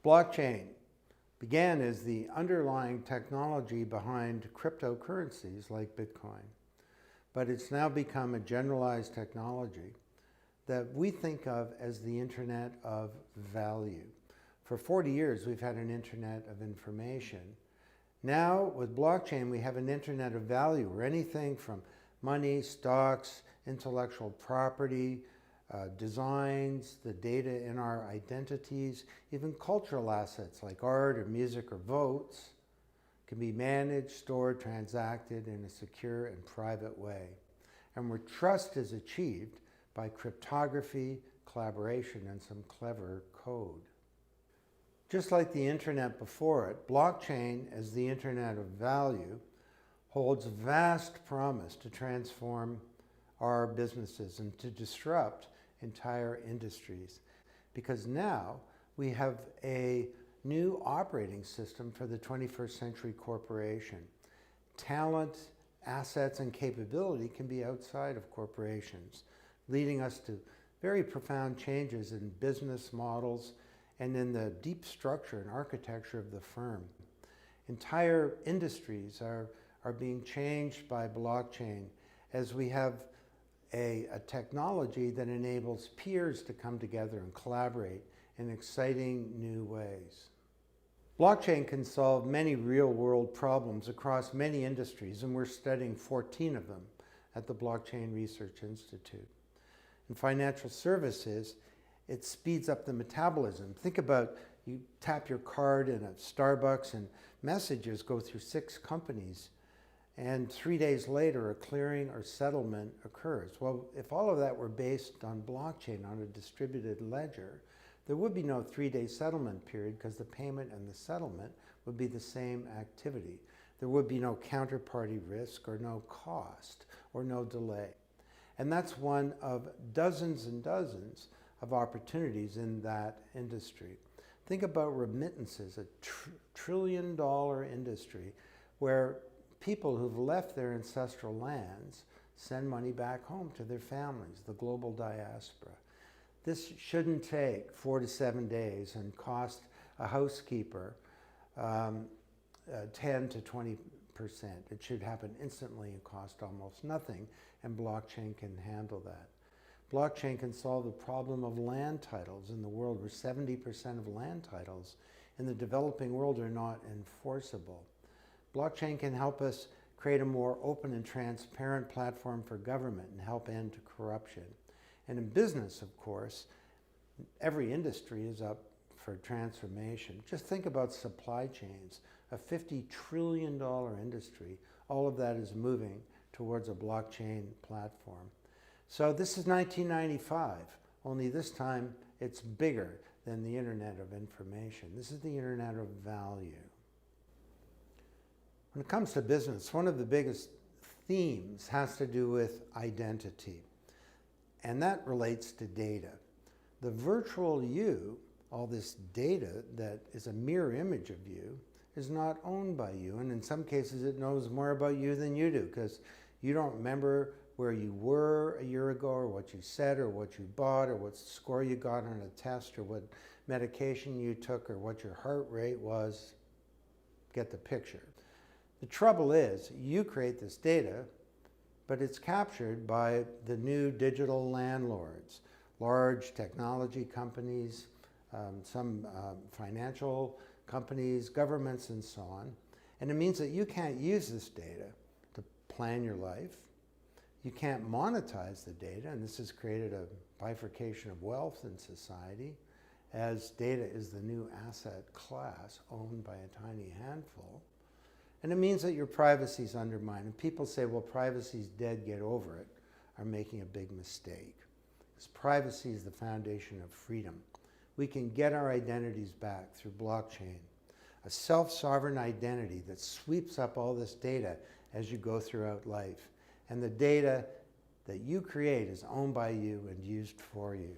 Blockchain began as the underlying technology behind cryptocurrencies like Bitcoin, but it's now become a generalized technology that we think of as the Internet of Value. For 40 years, we've had an Internet of Information. Now, with blockchain, we have an Internet of Value, where anything from money, stocks, intellectual property, designs, the data in our identities, even cultural assets like art or music or votes can be managed, stored, transacted in a secure and private way. And where trust is achieved by cryptography, collaboration, and some clever code. Just like the internet before it, blockchain as the Internet of Value holds vast promise to transform our businesses and to disrupt entire industries, because now we have a new operating system for the 21st century corporation. Talent, assets, and capability can be outside of corporations, leading us to very profound changes in business models and in the deep structure and architecture of the firm. Entire industries are being changed by blockchain as we have a technology that enables peers to come together and collaborate in exciting new ways. Blockchain can solve many real-world problems across many industries, and we're studying 14 of them at the Blockchain Research Institute. In financial services, it speeds up the metabolism. Think about, you tap your card in a Starbucks and messages go through 6 companies, and 3 days later a clearing or settlement occurs. Well, if all of that were based on blockchain, on a distributed ledger, there would be no 3-day settlement period because the payment and the settlement would be the same activity. There would be no counterparty risk or no cost or no delay. And that's one of dozens and dozens of opportunities in that industry. Think about remittances, a trillion-dollar industry where people who've left their ancestral lands send money back home to their families, the global diaspora. This shouldn't take 4 to 7 days and cost a housekeeper 10 to 20%. It should happen instantly and cost almost nothing, and blockchain can handle that. Blockchain can solve the problem of land titles in the world, where 70% of land titles in the developing world are not enforceable. Blockchain can help us create a more open and transparent platform for government and help end corruption. And in business, of course, every industry is up for transformation. Just think about supply chains, a $50 trillion industry. All of that is moving towards a blockchain platform. So this is 1995, only this time it's bigger than the Internet of Information. This is the Internet of Value. When it comes to business, one of the biggest themes has to do with identity, and that relates to data. The virtual you, all this data that is a mirror image of you, is not owned by you, and in some cases it knows more about you than you do, because you don't remember where you were a year ago, or what you said, or what you bought, or what score you got on a test, or what medication you took, or what your heart rate was. Get the picture. The trouble is, you create this data, but it's captured by the new digital landlords, large technology companies, some financial companies, governments, and so on. And it means that you can't use this data to plan your life. You can't monetize the data, and this has created a bifurcation of wealth in society, as data is the new asset class owned by a tiny handful. And it means that your privacy is undermined. And people say, well, privacy's dead, get over it, are making a big mistake. Because privacy is the foundation of freedom. We can get our identities back through blockchain, a self-sovereign identity that sweeps up all this data as you go throughout life. And the data that you create is owned by you and used for you.